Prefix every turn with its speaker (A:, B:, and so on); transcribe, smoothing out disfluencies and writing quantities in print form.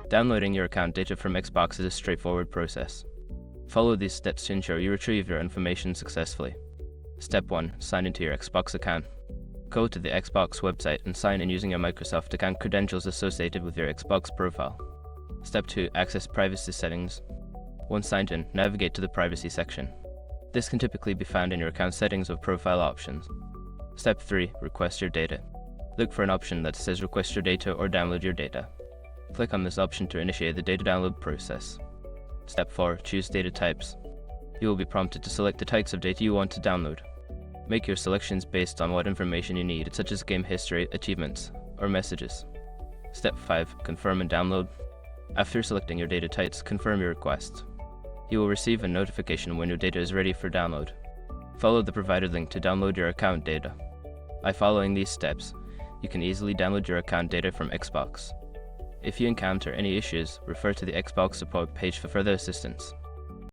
A: Downloading your account data from Xbox is a straightforward process. Follow these steps to ensure you retrieve your information successfully. Step 1. Sign into your Xbox account. Go to the Xbox website and sign in using your Microsoft account credentials associated with your Xbox profile. Step 2. Access privacy settings. Once signed in, navigate to the privacy section. This can typically be found in your account settings or profile options. Step 3. Request your data. Look for an option that says request your data or download your data. Click on this option to initiate the data download process. Step 4. Choose data types. You will be prompted to select the types of data you want to download. Make your selections based on what information you need, such as game history, achievements, or messages. Step 5. Confirm and download. After selecting your data types, confirm your request. You will receive a notification when your data is ready for download. Follow the provided link to download your account data. By following these steps, you can easily download your account data from Xbox. If you encounter any issues, refer to the Xbox support page for further assistance.